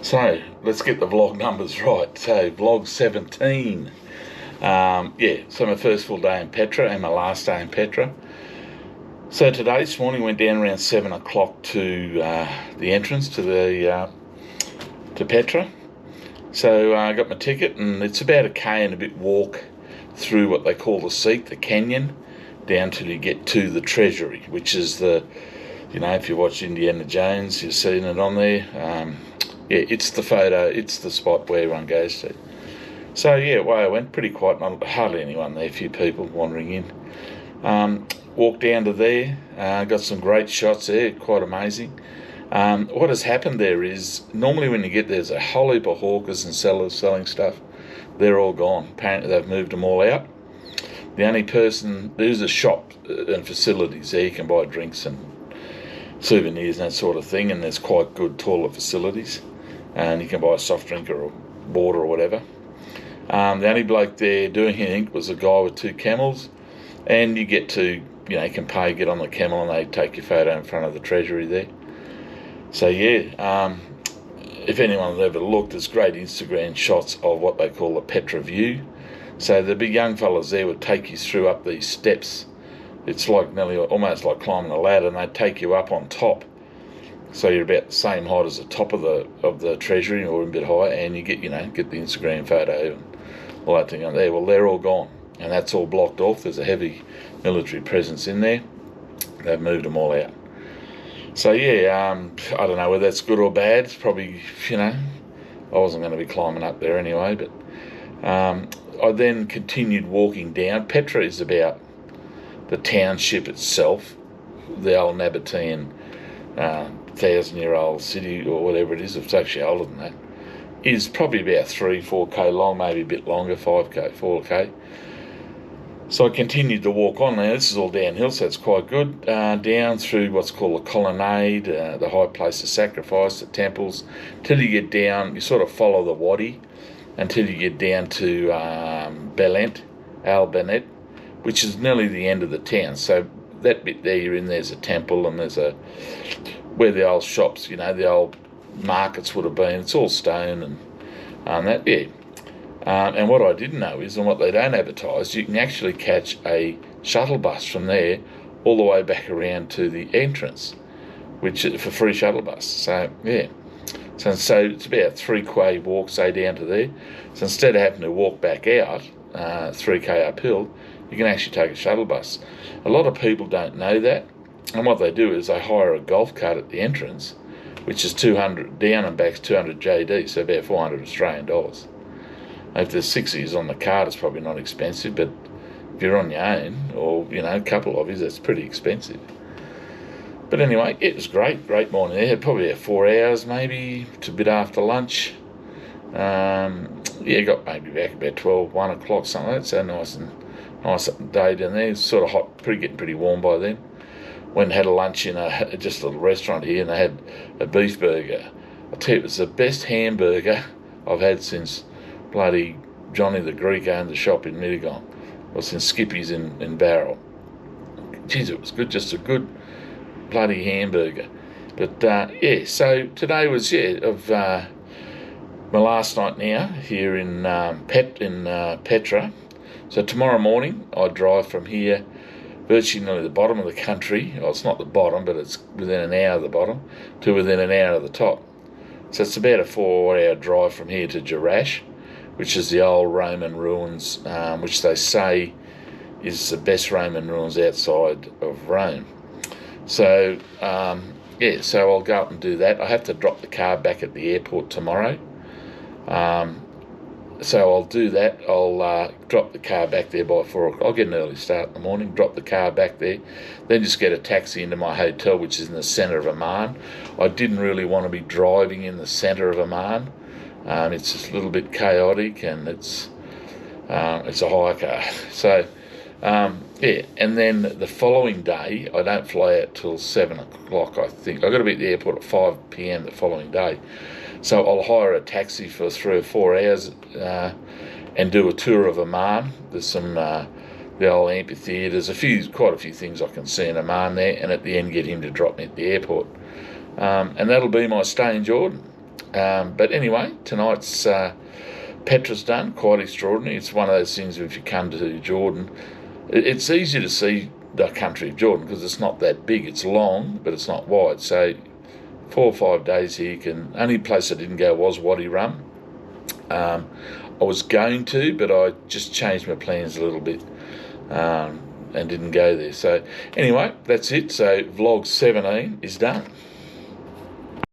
So let's get the vlog numbers right. So vlog 17. So my first full day in Petra and my last day in Petra. So today, this morning, went down around 7 o'clock to the entrance to Petra. So I got my ticket, and it's about a K and a bit walk through what they call the Seat, the canyon, down till you get to the Treasury, which is if you watch Indiana Jones, you've seen it on there. It's the photo, it's the spot where everyone goes to. So away I went, pretty quiet, hardly anyone there, a few people wandering in. Walked down to there, got some great shots there, quite amazing. What has happened there is, normally when you get there, there's a whole heap of hawkers and sellers selling stuff. They're all gone. Apparently they've moved them all out. The only person, there's a shop and facilities there, you can buy drinks and souvenirs and that sort of thing, and there's quite good toilet facilities. And you can buy a soft drink or a water or whatever. The only bloke there doing anything was a guy with 2 camels, and you get to, you can pay, get on the camel, and they take your photo in front of the Treasury there. So if anyone's ever looked, there's great Instagram shots of what they call the Petra view. So the big young fellas there would take you through up these steps. It's like nearly almost like climbing a ladder, and they'd take you up on top. So you're about the same height as the top of the Treasury, or a bit higher, and you get the Instagram photo and all that thing on there. Well, they're all gone, and that's all blocked off. There's a heavy military presence in there. They've moved them all out. So I don't know whether that's good or bad. It's probably, I wasn't going to be climbing up there anyway, but I then continued walking down. Petra is about the township itself, the old Nabatean 1,000-year-old city, or whatever it is. It's actually older than that. Is probably about 3-4k long, maybe a bit longer, 5k, 4k. So I continued to walk on. Now this is all downhill, so it's quite good. Down through what's called the colonnade, the high place of sacrifice, the temples, till you get down. You sort of follow the wadi until you get down to Belent, Al Benet, which is nearly the end of the town. So that bit there you're in, there's a temple, and there's where the old shops, the old markets would have been. It's all stone and that, and what I didn't know is, and what they don't advertise, you can actually catch a shuttle bus from there all the way back around to the entrance, which is for free shuttle bus. So so it's about 3k walk, say, down to there. So instead of having to walk back out 3k uphill, you can actually take a shuttle bus. A lot of people don't know that, and what they do is they hire a golf cart at the entrance, which is 200 down and back's 200 JD, so about 400 Australian dollars. If there's 6 of you on the cart, it's probably not expensive, but if you're on your own, or a couple of you, that's pretty expensive. But anyway, it was great morning there. Probably about 4 hours, maybe, to a bit after lunch. Got maybe back about 12, 1 o'clock, something like that. So nice day down there. It's sort of hot, getting pretty warm by then. Went and had a lunch in just a little restaurant here, and they had a beef burger. I'll tell you, it was the best hamburger I've had since bloody Johnny the Greek owned the shop in Mittagong. It was in Skippy's in Barrel. Jeez, it was good, just a good bloody hamburger. But so today was of my last night now here in Petra. So tomorrow morning I drive from here, virtually nearly the bottom of the country. Well, it's not the bottom, but it's within an hour of the bottom, to within an hour of the top. So it's about a 4-hour drive from here to Jerash, which is the old Roman ruins, which they say is the best Roman ruins outside of Rome. So so I'll go up and do that. I have to drop the car back at the airport tomorrow. So I'll do that. I'll drop the car back there by 4 o'clock. I'll get an early start in the morning, drop the car back there, then just get a taxi into my hotel, which is in the centre of Amman. I didn't really want to be driving in the centre of Amman. It's just a little bit chaotic, and it's a hire car. So, and then the following day, I don't fly out till 7 o'clock, I think. I've got to be at the airport at 5 p.m. the following day. So I'll hire a taxi for 3 or 4 hours and do a tour of Amman. There's some the old amphitheatre. There's quite a few things I can see in Amman there, and at the end get him to drop me at the airport. And that'll be my stay in Jordan. But anyway, tonight's Petra's done, quite extraordinary. It's one of those things, if you come to Jordan, it's easy to see the country of Jordan because it's not that big. It's long, but it's not wide. So 4 or 5 days here, only place I didn't go was Wadi Rum. I was going to, but I just changed my plans a little bit and didn't go there. So anyway, that's it. So vlog 17 is done.